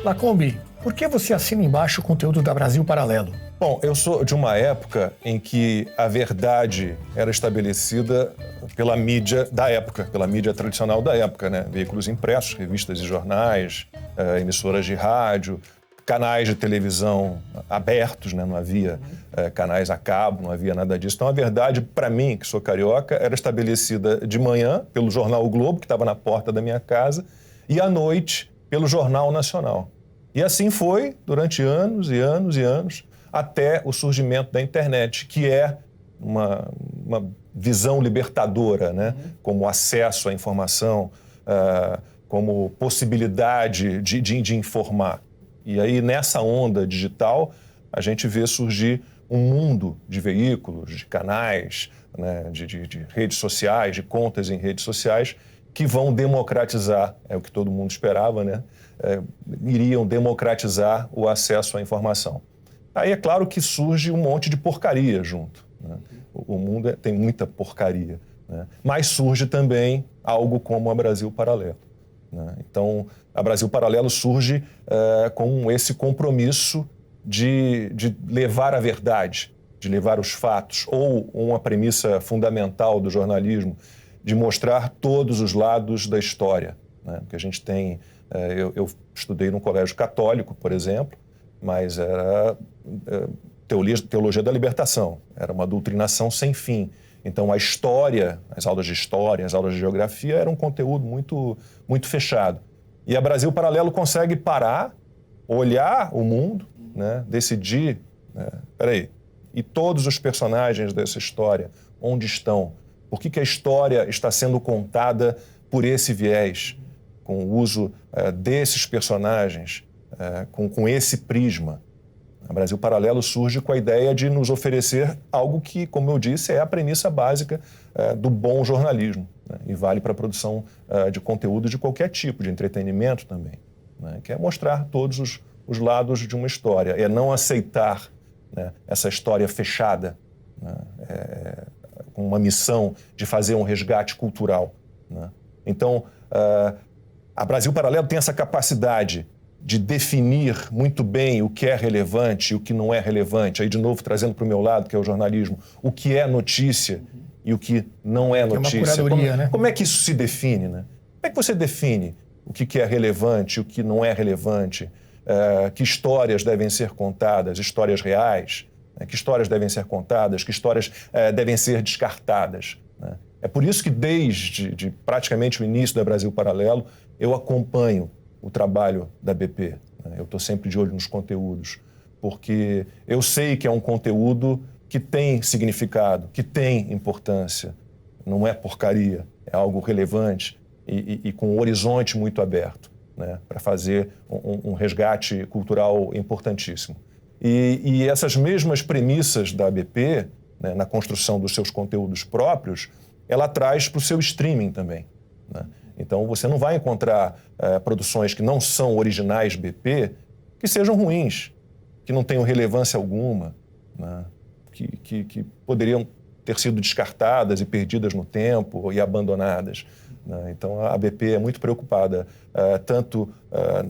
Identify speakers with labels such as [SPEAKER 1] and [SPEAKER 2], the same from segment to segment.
[SPEAKER 1] Lacombe, por que você assina embaixo o conteúdo da Brasil Paralelo?
[SPEAKER 2] Bom, eu sou de uma época em que a verdade era estabelecida pela mídia da época, pela mídia tradicional da época, né? Veículos impressos, revistas e jornais, emissoras de rádio, canais de televisão abertos, né? Não havia canais a cabo, não havia nada disso. Então a verdade, para mim, que sou carioca, era estabelecida de manhã pelo jornal O Globo, que estava na porta da minha casa, e à noite pelo Jornal Nacional. E assim foi durante anos e anos e anos, até o surgimento da internet, que é uma visão libertadora, né? Como acesso à informação, como possibilidade de informar. E aí, nessa onda digital, a gente vê surgir um mundo de veículos, de canais, né? de redes sociais, de contas em redes sociais, que vão democratizar, é o que todo mundo esperava, né? Iriam democratizar o acesso à informação. Aí é claro que surge um monte de porcaria junto, né? O mundo tem muita porcaria, né? Mas surge também algo como a Brasil Paralelo, né? Então, a Brasil Paralelo surge com esse compromisso de levar a verdade, de levar os fatos, ou uma premissa fundamental do jornalismo, de mostrar todos os lados da história, né? Porque a gente tem... Eu estudei num colégio católico, por exemplo, mas era teologia da libertação, era uma doutrinação sem fim. Então, a história, as aulas de história, as aulas de geografia, era um conteúdo muito, muito fechado. E a Brasil Paralelo consegue parar, olhar o mundo, né, decidir, peraí, e todos os personagens dessa história, onde estão? Por que a história está sendo contada por esse viés, com o uso desses personagens, com esse prisma? A Brasil Paralelo surge com a ideia de nos oferecer algo que, como eu disse, é a premissa básica do bom jornalismo, né? E vale para a produção de conteúdo de qualquer tipo, de entretenimento também, né? Que é mostrar todos os lados de uma história, é não aceitar, né, essa história fechada, né? Com uma missão de fazer um resgate cultural, né? Então, a Brasil Paralelo tem essa capacidade de definir muito bem o que é relevante e o que não é relevante. Aí, de novo, trazendo para o meu lado, que é o jornalismo, o que é notícia e o que não é notícia.
[SPEAKER 1] É uma curadoria, né?
[SPEAKER 2] Como é que isso se define, né? Como é que você define o que é relevante e o que não é relevante? Que histórias devem ser contadas, histórias reais? Né? Que histórias devem ser contadas? Que histórias devem ser descartadas? Né? É por isso que, desde praticamente o início da Brasil Paralelo, eu acompanho o trabalho da BP, né? Eu estou sempre de olho nos conteúdos, porque eu sei que é um conteúdo que tem significado, que tem importância, não é porcaria, é algo relevante e com um horizonte muito aberto, né? Para fazer um resgate cultural importantíssimo. E essas mesmas premissas da BP, né, na construção dos seus conteúdos próprios, ela traz para o seu streaming também, né? Então, você não vai encontrar produções que não são originais BP, que sejam ruins, que não tenham relevância alguma, né? Que poderiam ter sido descartadas e perdidas no tempo e abandonadas, né? Então, a BP é muito preocupada tanto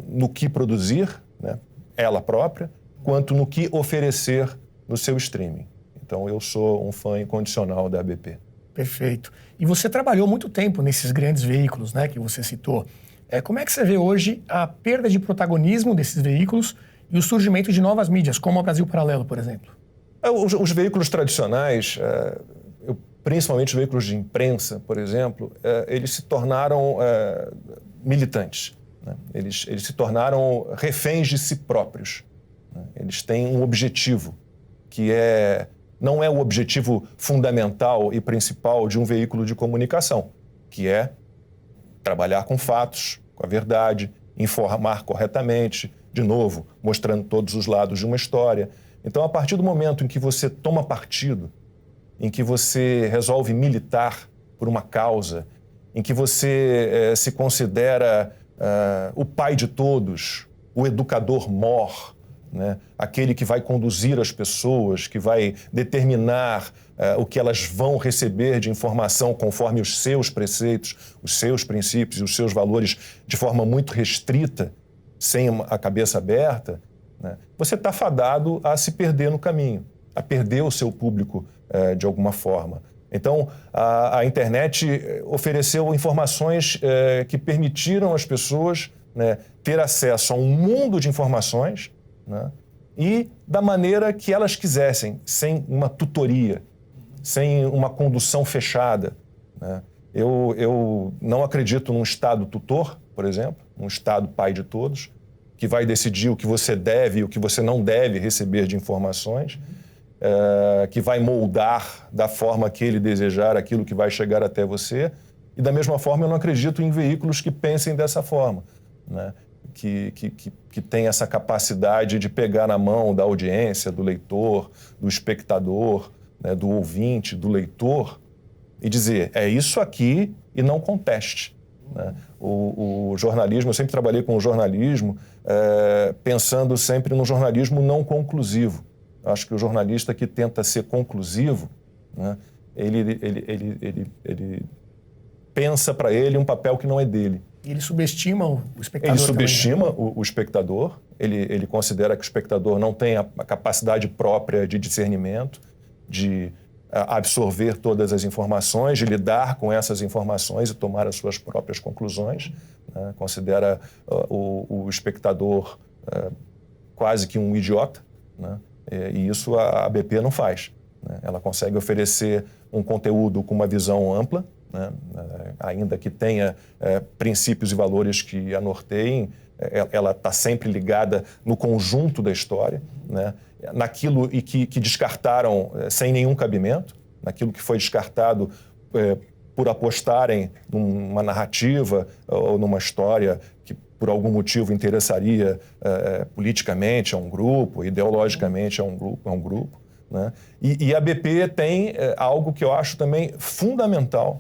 [SPEAKER 2] no que produzir, né, ela própria, quanto no que oferecer no seu streaming. Então, eu sou um fã incondicional da BP.
[SPEAKER 1] Perfeito. E você trabalhou muito tempo nesses grandes veículos, né, que você citou. Como é que você vê hoje a perda de protagonismo desses veículos e o surgimento de novas mídias, como a Brasil Paralelo, por exemplo?
[SPEAKER 2] Os veículos tradicionais, principalmente os veículos de imprensa, por exemplo, eles se tornaram militantes, né? Eles se tornaram reféns de si próprios, né? Eles têm um objetivo, que não é o objetivo fundamental e principal de um veículo de comunicação, que é trabalhar com fatos, com a verdade, informar corretamente, de novo, mostrando todos os lados de uma história. Então, a partir do momento em que você toma partido, em que você resolve militar por uma causa, em que você se considera o pai de todos, o educador mor, né? Aquele que vai conduzir as pessoas, que vai determinar o que elas vão receber de informação conforme os seus preceitos, os seus princípios e os seus valores de forma muito restrita, sem a cabeça aberta, né, você está fadado a se perder no caminho, a perder o seu público de alguma forma. Então, a internet ofereceu informações que permitiram às pessoas, né, ter acesso a um mundo de informações, né, e da maneira que elas quisessem, sem uma tutoria, sem uma condução fechada, né. Eu não acredito num Estado tutor, por exemplo, um Estado pai de todos, que vai decidir o que você deve e o que você não deve receber de informações, que vai moldar da forma que ele desejar aquilo que vai chegar até você. E da mesma forma eu não acredito em veículos que pensem dessa forma, né? Que tem essa capacidade de pegar na mão da audiência, do leitor, do espectador, né, do ouvinte, do leitor, e dizer, é isso aqui e não conteste, né? O jornalismo, eu sempre trabalhei com o jornalismo, pensando sempre no jornalismo não conclusivo. Eu acho que o jornalista que tenta ser conclusivo, né, ele pensa para ele um papel que não é dele.
[SPEAKER 1] E ele subestima o espectador.
[SPEAKER 2] Ele subestima
[SPEAKER 1] também, né?
[SPEAKER 2] o espectador, ele considera que o espectador não tem a capacidade própria de discernimento, de absorver todas as informações, de lidar com essas informações e tomar as suas próprias conclusões, né? Considera o espectador quase que um idiota, né? E isso a BP não faz, né? Ela consegue oferecer um conteúdo com uma visão ampla, né? Ainda que tenha princípios e valores que a norteiem, ela está sempre ligada no conjunto da história, né? Naquilo e que descartaram sem nenhum cabimento, naquilo que foi descartado por apostarem numa narrativa ou numa história que por algum motivo interessaria politicamente a um grupo, ideologicamente a um grupo, né? E a BP tem algo que eu acho também fundamental,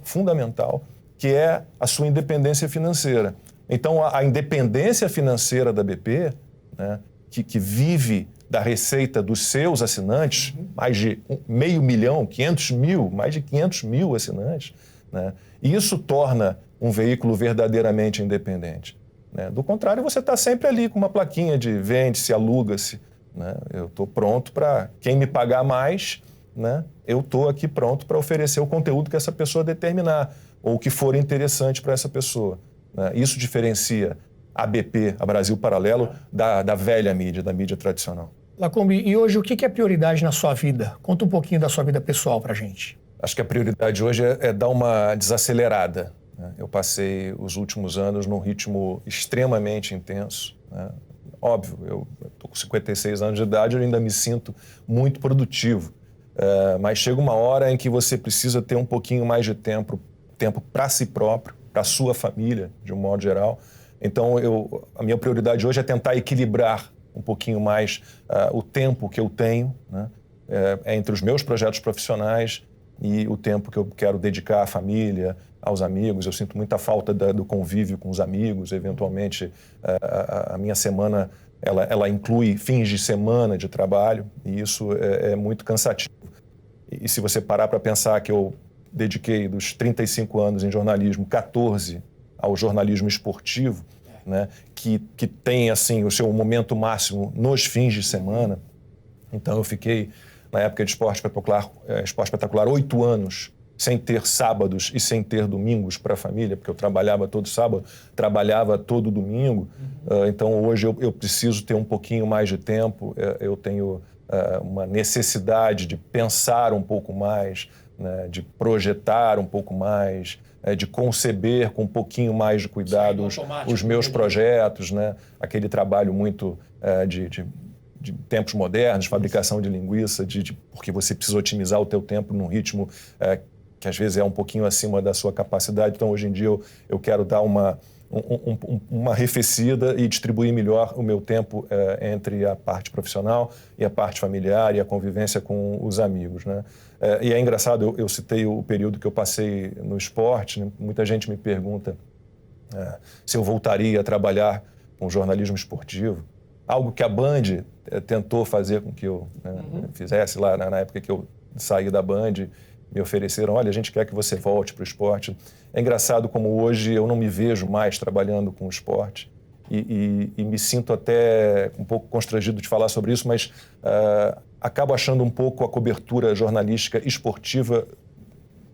[SPEAKER 2] que é a sua independência financeira. Então, a independência financeira da BP, né, que vive da receita dos seus assinantes, mais de 500 mil, 500 mil, mais de 500 mil assinantes, né, e isso torna um veículo verdadeiramente independente, né? Do contrário, você está sempre ali com uma plaquinha de vende-se, aluga-se, né? Eu estou pronto para quem me pagar mais, né? Eu estou aqui pronto para oferecer o conteúdo que essa pessoa determinar ou que for interessante para essa pessoa, né? Isso diferencia a BP, a Brasil Paralelo, da velha mídia, da mídia tradicional.
[SPEAKER 1] Lacombe, e hoje o que é prioridade na sua vida? Conta um pouquinho da sua vida pessoal para a gente.
[SPEAKER 2] Acho que a prioridade hoje é dar uma desacelerada, né? Eu passei os últimos anos num ritmo extremamente intenso, né? Óbvio, eu estou com 56 anos de idade, eu ainda me sinto muito produtivo, mas chega uma hora em que você precisa ter um pouquinho mais de tempo para si próprio, para a sua família, de um modo geral. Então, a minha prioridade hoje é tentar equilibrar um pouquinho mais o tempo que eu tenho, né, entre os meus projetos profissionais e o tempo que eu quero dedicar à família, aos amigos. Eu sinto muita falta do convívio com os amigos. Eventualmente, a minha semana ela inclui fins de semana de trabalho e isso é muito cansativo. E se você parar para pensar que eu dediquei dos 35 anos em jornalismo, 14 ao jornalismo esportivo, né, que tem assim o seu momento máximo nos fins de semana. Então eu fiquei, na época de Esporte Espetacular, 8 anos sem ter sábados e sem ter domingos para a família, porque eu trabalhava todo sábado, trabalhava todo domingo. Então hoje eu preciso ter um pouquinho mais de tempo, eu tenho uma necessidade de pensar um pouco mais, né, de projetar um pouco mais, de conceber com um pouquinho mais de cuidado os meus projetos, né? Aquele trabalho muito de tempos modernos, fabricação de linguiça, porque você precisa otimizar o teu tempo num ritmo que às vezes é um pouquinho acima da sua capacidade. Então, hoje em dia, eu quero dar uma arrefecida e distribuir melhor o meu tempo entre a parte profissional e a parte familiar e a convivência com os amigos, né? E é engraçado, eu citei o período que eu passei no esporte, né? Muita gente me pergunta se eu voltaria a trabalhar com jornalismo esportivo, algo que a Band tentou fazer com que eu fizesse lá na época que eu saí da Band. Me ofereceram, olha, a gente quer que você volte para o esporte. É engraçado como hoje eu não me vejo mais trabalhando com o esporte. e me sinto até um pouco constrangido de falar sobre isso, mas acabo achando um pouco a cobertura jornalística esportiva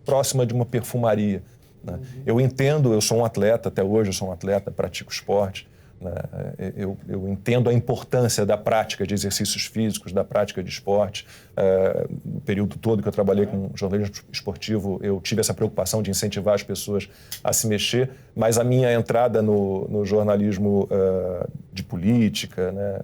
[SPEAKER 2] próxima de uma perfumaria, né? Eu entendo, eu sou um atleta, até hoje eu sou um atleta, pratico esporte, né? Eu entendo a importância da prática de exercícios físicos, da prática de esporte. No período todo que eu trabalhei com jornalismo esportivo, eu tive essa preocupação de incentivar as pessoas a se mexer, mas a minha entrada no jornalismo de política, né?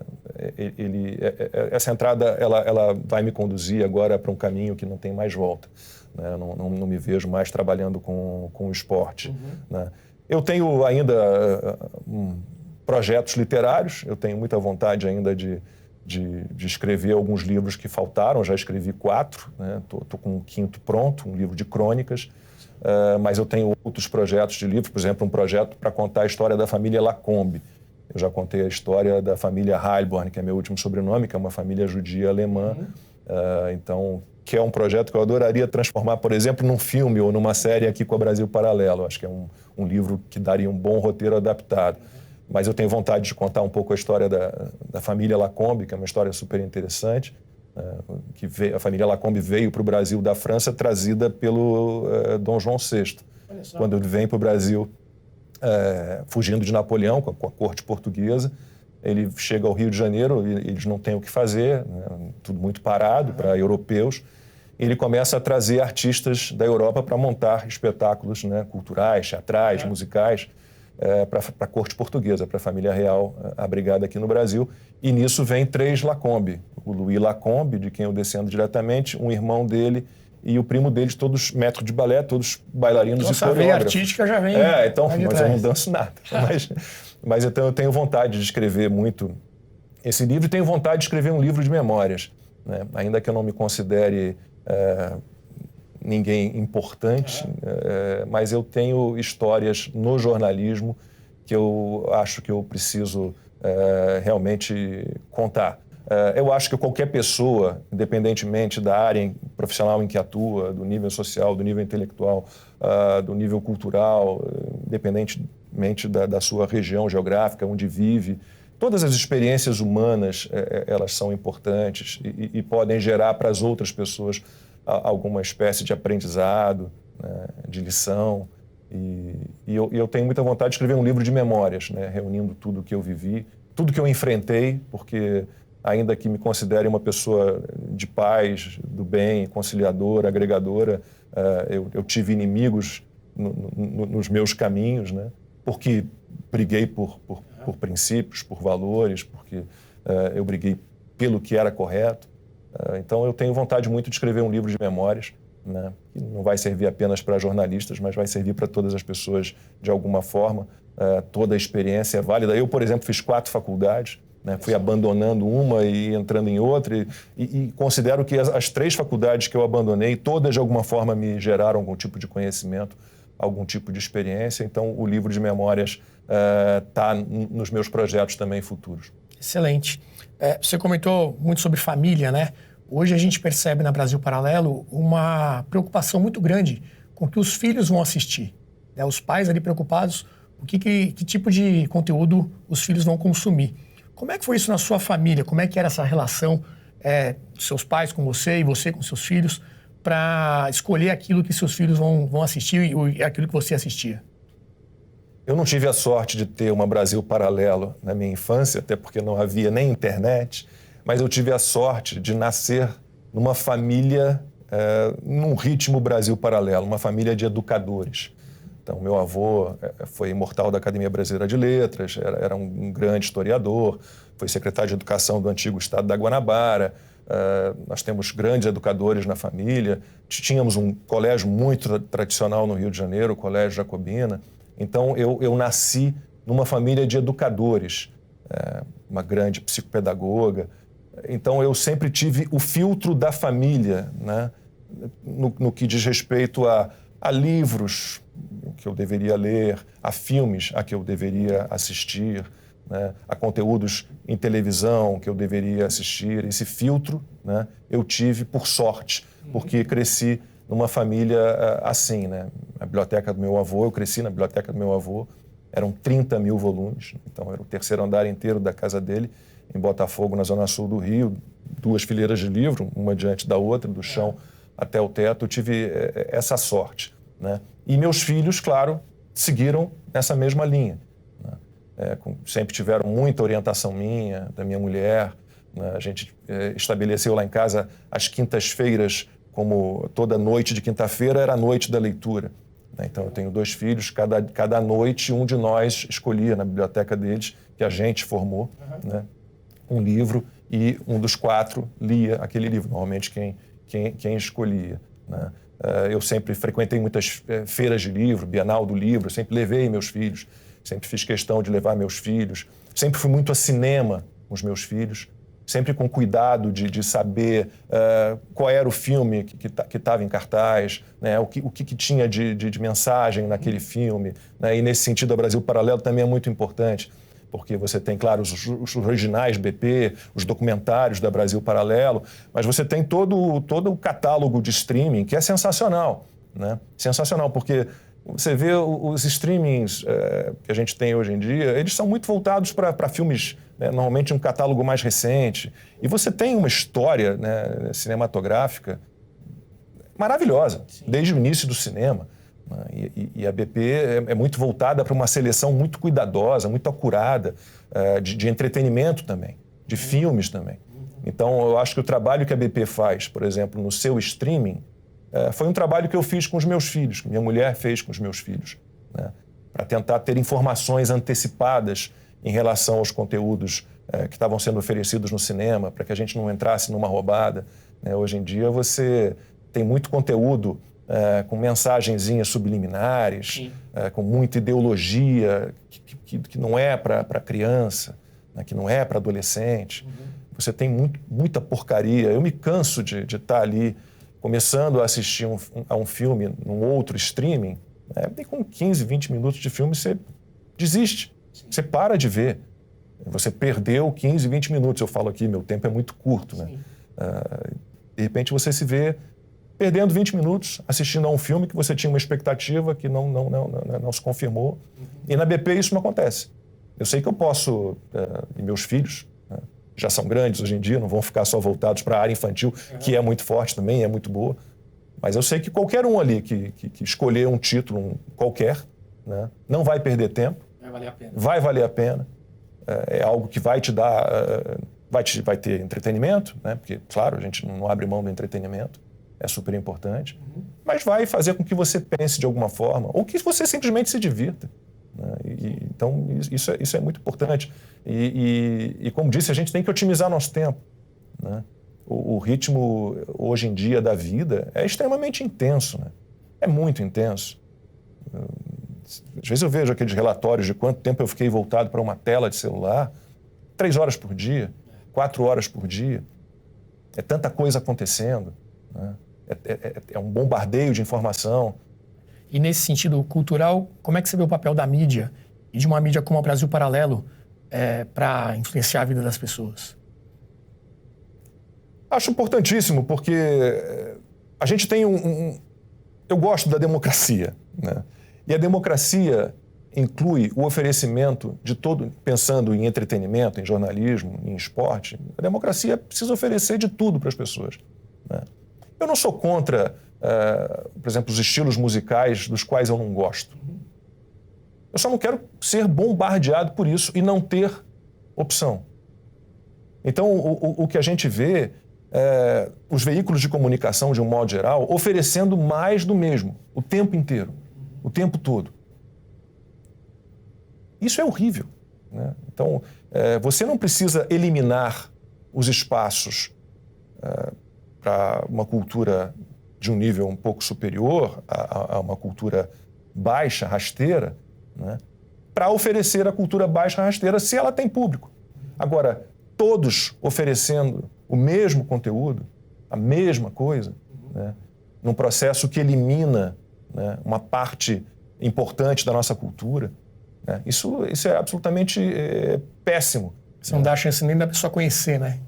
[SPEAKER 2] Essa entrada ela vai me conduzir agora para um caminho que não tem mais volta, né? Não me vejo mais trabalhando com o esporte, né? Eu tenho ainda projetos literários, eu tenho muita vontade ainda de escrever alguns livros que faltaram, já escrevi 4, né? Tô com o 5º pronto, um livro de crônicas, mas eu tenho outros projetos de livros, por exemplo, um projeto para contar a história da família Lacombe. Eu já contei a história da família Heilborn, que é meu último sobrenome, que é uma família judia alemã, então, que é um projeto que eu adoraria transformar, por exemplo, num filme ou numa série aqui com a Brasil Paralelo. Acho que é um livro que daria um bom roteiro adaptado. Mas eu tenho vontade de contar um pouco a história da família Lacombe, que é uma história super interessante. A família Lacombe veio para o Brasil da França trazida pelo Dom João VI. Quando ele vem para o Brasil fugindo de Napoleão, com a corte portuguesa, ele chega ao Rio de Janeiro e eles não têm o que fazer, né? Tudo muito parado para europeus. Ele começa a trazer artistas da Europa para montar espetáculos, né, culturais, teatrais, musicais, para a corte portuguesa, para a família real abrigada aqui no Brasil. E nisso vem 3 Lacombe. O Louis Lacombe, de quem eu descendo diretamente, um irmão dele e o primo dele, todos maîtres de balé, todos bailarinos e coreógrafos.
[SPEAKER 1] Nossa, a artística já vem.
[SPEAKER 2] Então, mas eu não danço nada. Mas então eu tenho vontade de escrever muito esse livro e tenho vontade de escrever um livro de memórias, né? Ainda que eu não me considere ninguém importante, mas eu tenho histórias no jornalismo que eu acho que eu preciso realmente contar. Eu acho que qualquer pessoa, independentemente da área profissional em que atua, do nível social, do nível intelectual, do nível cultural, independentemente da sua região geográfica, onde vive, todas as experiências humanas, elas são importantes e podem gerar para as outras pessoas alguma espécie de aprendizado, né, de lição. E eu tenho muita vontade de escrever um livro de memórias, né, reunindo tudo o que eu vivi, tudo que eu enfrentei, porque ainda que me considere uma pessoa de paz, do bem, conciliadora, agregadora, eu tive inimigos nos meus caminhos, né, porque briguei por princípios, por valores, porque eu briguei pelo que era correto. Então eu tenho vontade muito de escrever um livro de memórias, né, que não vai servir apenas para jornalistas, mas vai servir para todas as pessoas de alguma forma. Toda a experiência é válida. Eu, por exemplo, fiz 4 faculdades, né, fui abandonando uma e entrando em outra, e considero que as 3 faculdades que eu abandonei, todas de alguma forma me geraram algum tipo de conhecimento, algum tipo de experiência. Então o livro de memórias está nos meus projetos também futuros.
[SPEAKER 1] Excelente. Você comentou muito sobre família, né? Hoje a gente percebe na Brasil Paralelo uma preocupação muito grande com o que os filhos vão assistir, né? Os pais ali preocupados com que tipo de conteúdo os filhos vão consumir. Como é que foi isso na sua família? Como é que era essa relação dos seus pais com você e você com seus filhos para escolher aquilo que seus filhos vão assistir e aquilo que você assistia?
[SPEAKER 2] Eu não tive a sorte de ter uma Brasil Paralelo na minha infância, até porque não havia nem internet, mas eu tive a sorte de nascer numa família, num ritmo Brasil Paralelo, uma família de educadores. Então, meu avô foi imortal da Academia Brasileira de Letras, era um grande historiador, foi secretário de Educação do antigo estado da Guanabara. Nós temos grandes educadores na família. Tínhamos um colégio muito tradicional no Rio de Janeiro, o Colégio Jacobina. Então, eu nasci numa família de educadores, uma grande psicopedagoga. Então, eu sempre tive o filtro da família, né, no que diz respeito a livros que eu deveria ler, a filmes a que eu deveria assistir, né, a conteúdos em televisão que eu deveria assistir. Esse filtro, né, eu tive por sorte, porque cresci numa família assim, né? A biblioteca do meu avô, eu cresci na biblioteca do meu avô, Eram 30 mil volumes, então era o terceiro andar inteiro da casa dele, em Botafogo, na zona sul do Rio, 2 fileiras de livro, uma diante da outra, do chão até o teto. Eu tive essa sorte, né? E meus filhos, claro, seguiram nessa mesma linha, né? Sempre tiveram muita orientação minha, da minha mulher, né? A gente estabeleceu lá em casa as quintas-feiras, como toda noite de quinta-feira era a noite da leitura. Então, eu tenho 2 filhos, cada noite um de nós escolhia na biblioteca deles, que a gente formou, né, um livro, e um dos 4 lia aquele livro, normalmente quem escolhia, né? Eu sempre frequentei muitas feiras de livro, Bienal do Livro, sempre levei meus filhos, sempre fiz questão de levar meus filhos, sempre fui muito a cinema com os meus filhos, sempre com cuidado de saber qual era o filme que estava em cartaz, né? o que tinha de mensagem naquele filme, né? E nesse sentido, a Brasil Paralelo também é muito importante, porque você tem, claro, os originais BP, os documentários da Brasil Paralelo, mas você tem todo o catálogo de streaming, que é sensacional, né? Sensacional, porque você vê os streamings que a gente tem hoje em dia, eles são muito voltados para filmes, né, normalmente um catálogo mais recente. E você tem uma história, né, cinematográfica maravilhosa, desde o início do cinema. Né? E a BP é muito voltada para uma seleção muito cuidadosa, muito acurada, de entretenimento também, de filmes também. Então, eu acho que o trabalho que a BP faz, por exemplo, no seu streaming, foi um trabalho que eu fiz com os meus filhos, que minha mulher fez com os meus filhos, né? Para tentar ter informações antecipadas em relação aos conteúdos que estavam sendo oferecidos no cinema, para que a gente não entrasse numa roubada, né? Hoje em dia você tem muito conteúdo com mensagenzinhas subliminares, com muita ideologia que não é para criança, né? Que não é para adolescente. Você tem muita porcaria. Eu me canso de estar ali começando a assistir a um filme num outro streaming, e com 15, 20 minutos de filme você desiste, você para de ver. Você perdeu 15, 20 minutos. Eu falo aqui, meu tempo é muito curto, né? De repente você se vê perdendo 20 minutos assistindo a um filme que você tinha uma expectativa que não se confirmou. E na BP isso não acontece. Eu sei que eu posso, e meus filhos, né, já são grandes hoje em dia, não vão ficar só voltados para a área infantil, que é muito forte também, é muito boa. Mas eu sei que qualquer um ali que escolher um título qualquer, né, não vai perder tempo.
[SPEAKER 1] Vai valer a pena.
[SPEAKER 2] Vai valer a pena. É algo que vai te dar... vai ter entretenimento, né, porque, claro, a gente não abre mão do entretenimento, é super importante. Mas vai fazer com que você pense de alguma forma, ou que você simplesmente se divirta. Então, isso é muito importante. E, como disse, a gente tem que otimizar nosso tempo, né? O ritmo, hoje em dia, da vida é extremamente intenso, né? É muito intenso. Às vezes eu vejo aqueles relatórios de quanto tempo eu fiquei voltado para uma tela de celular. 3 horas por dia, 4 horas por dia. É tanta coisa acontecendo, né? É um bombardeio de informação.
[SPEAKER 1] E nesse sentido cultural, como é que você vê o papel da mídia e de uma mídia como a Brasil Paralelo para influenciar a vida das pessoas?
[SPEAKER 2] Acho importantíssimo, porque a gente tem eu gosto da democracia, né? E a democracia inclui o oferecimento de todo, pensando em entretenimento, em jornalismo, em esporte, a democracia precisa oferecer de tudo para as pessoas, né? Eu não sou contra, por exemplo, os estilos musicais dos quais eu não gosto. Eu só não quero ser bombardeado por isso e não ter opção. Então, o que a gente vê é os veículos de comunicação, de um modo geral, oferecendo mais do mesmo, o tempo inteiro, o tempo todo. Isso é horrível, né? Então, você não precisa eliminar os espaços para uma cultura de um nível um pouco superior a uma cultura baixa, rasteira, né, para oferecer a cultura baixa, rasteira, se ela tem público. Agora, todos oferecendo o mesmo conteúdo, a mesma coisa, né, num processo que elimina, né, uma parte importante da nossa cultura, né, isso é absolutamente péssimo.
[SPEAKER 1] Você não dá a chance nem da pessoa conhecer, né?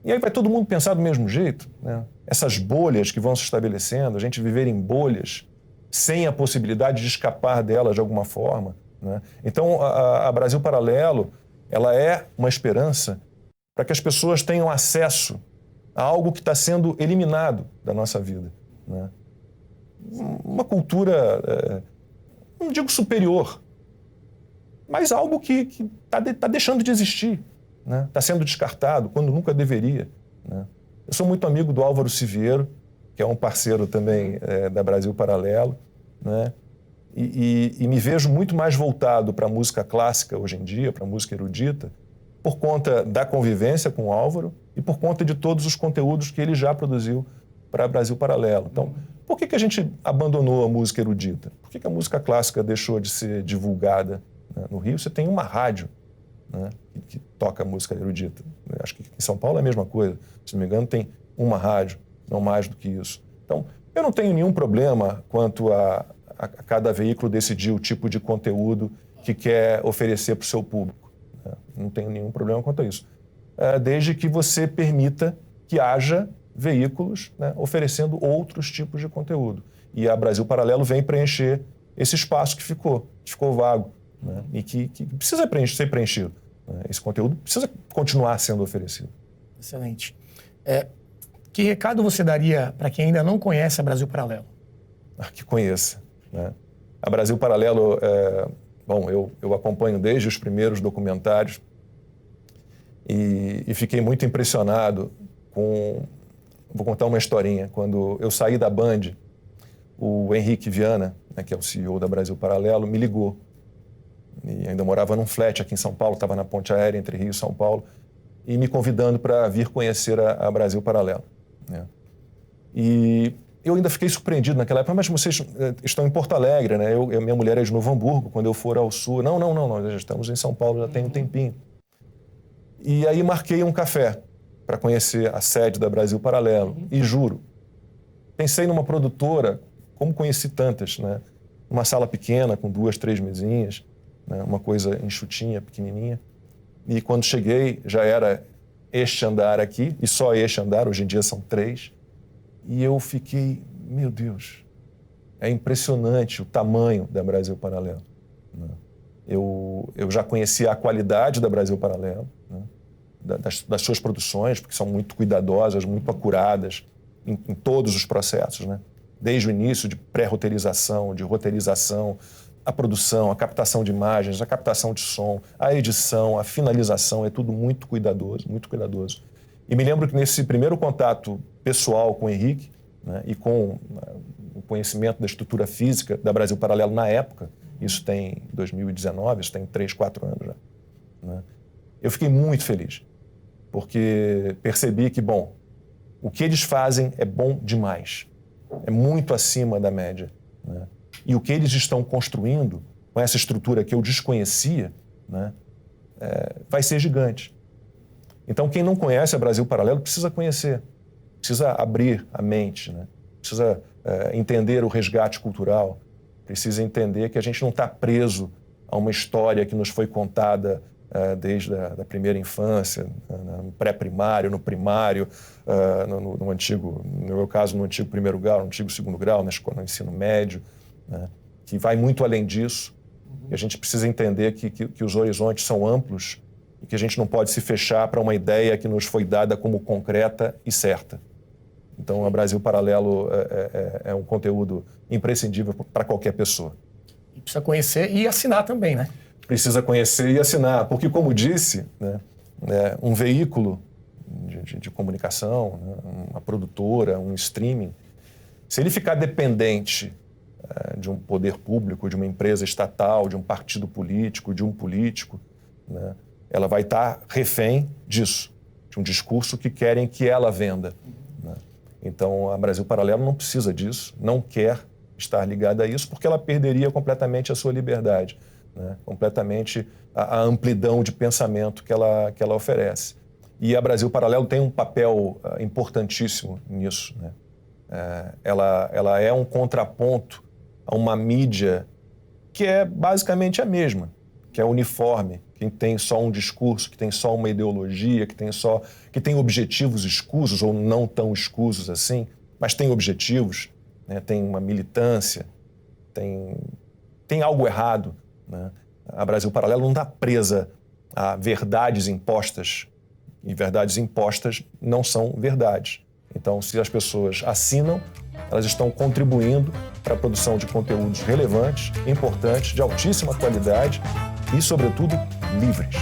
[SPEAKER 2] E aí vai todo mundo pensar do mesmo jeito, né? Essas bolhas que vão se estabelecendo, a gente viver em bolhas sem a possibilidade de escapar delas de alguma forma, né? Então, a Brasil Paralelo, ela é uma esperança para que as pessoas tenham acesso a algo que está sendo eliminado da nossa vida, né? Uma cultura, não digo superior, mas algo que tá deixando de existir, né? Está sendo descartado quando nunca deveria, né? Eu sou muito amigo do Álvaro Siviero, que é um parceiro também da Brasil Paralelo, né? E me vejo muito mais voltado para a música clássica hoje em dia, para a música erudita, por conta da convivência com o Álvaro e por conta de todos os conteúdos que ele já produziu para Brasil Paralelo. Então, por que a gente abandonou a música erudita? Por que a música clássica deixou de ser divulgada, né? No Rio você tem uma rádio, né, que toca música erudita. Acho que em São Paulo é a mesma coisa. Se não me engano, tem uma rádio, não mais do que isso. Então, eu não tenho nenhum problema quanto a cada veículo decidir o tipo de conteúdo que quer oferecer para o seu público, né? Não tenho nenhum problema quanto a isso. Desde que você permita que haja veículos, né, oferecendo outros tipos de conteúdo. E a Brasil Paralelo vem preencher esse espaço que ficou vago, né, e que precisa ser preenchido, né? Esse conteúdo precisa continuar sendo oferecido.
[SPEAKER 1] Excelente. Que recado você daria para quem ainda não conhece a Brasil Paralelo?
[SPEAKER 2] Que conheça, né? A Brasil Paralelo, bom, eu acompanho desde os primeiros documentários e fiquei muito impressionado com... Vou contar uma historinha. Quando eu saí da Band, o Henrique Viana, né, que é o CEO da Brasil Paralelo, me ligou. E ainda morava num flat aqui em São Paulo, estava na ponte aérea entre Rio e São Paulo, e me convidando para vir conhecer a Brasil Paralelo, né? E eu ainda fiquei surpreendido naquela época, mas vocês estão em Porto Alegre, né? Minha mulher é de Novo Hamburgo, quando eu for ao sul... Não, nós já estamos em São Paulo, já tem um tempinho. E aí marquei um café para conhecer a sede da Brasil Paralelo. E juro, pensei numa produtora, como conheci tantas, né? Uma sala pequena, com 2, 3 mesinhas, né? Uma coisa enxutinha, pequenininha. E quando cheguei, já era este andar aqui, e só este andar, hoje em dia são 3. E eu fiquei, meu Deus, é impressionante o tamanho da Brasil Paralelo, né? Eu já conhecia a qualidade da Brasil Paralelo, né? Das suas produções, porque são muito cuidadosas, muito acuradas em todos os processos, né? Desde o início de pré-roteirização, de roteirização, a produção, a captação de imagens, a captação de som, a edição, a finalização, é tudo muito cuidadoso, muito cuidadoso. E me lembro que nesse primeiro contato pessoal com o Henrique, né, e com o conhecimento da estrutura física da Brasil Paralelo na época, isso tem 2019, isso tem 3, 4 anos já, né, eu fiquei muito feliz, porque percebi que, bom, o que eles fazem é bom demais, é muito acima da média, né? E o que eles estão construindo com essa estrutura que eu desconhecia, né, vai ser gigante. Então, quem não conhece a Brasil Paralelo precisa conhecer, precisa abrir a mente, né? Precisa entender o resgate cultural, precisa entender que a gente não está preso a uma história que nos foi contada desde a primeira infância, no pré-primário, no primário, no antigo, no meu caso, no antigo primeiro grau, no antigo segundo grau, na escola, no ensino médio, né, que vai muito além disso. E a gente precisa entender que os horizontes são amplos e que a gente não pode se fechar para uma ideia que nos foi dada como concreta e certa. Então, a Brasil Paralelo é um conteúdo imprescindível para qualquer pessoa.
[SPEAKER 1] E precisa conhecer e assinar também, né?
[SPEAKER 2] Precisa conhecer e assinar, porque, como disse, né, um veículo de comunicação, né, uma produtora, um streaming, se ele ficar dependente de um poder público, de uma empresa estatal, de um partido político, de um político, né, ela vai estar refém disso, de um discurso que querem que ela venda, né? Então, a Brasil Paralelo não precisa disso, não quer estar ligada a isso, porque ela perderia completamente a sua liberdade, né? Completamente a amplidão de pensamento que ela oferece. E a Brasil Paralelo tem um papel importantíssimo nisso, né? Ela é um contraponto a uma mídia que é basicamente a mesma, que é uniforme, que tem só um discurso, que tem só uma ideologia, que tem objetivos escusos ou não tão escusos assim, mas tem objetivos, né? Tem uma militância, tem algo errado, né? A Brasil Paralelo não está presa a verdades impostas, e verdades impostas não são verdades. Então, se as pessoas assinam, elas estão contribuindo para a produção de conteúdos relevantes, importantes, de altíssima qualidade e, sobretudo, livres.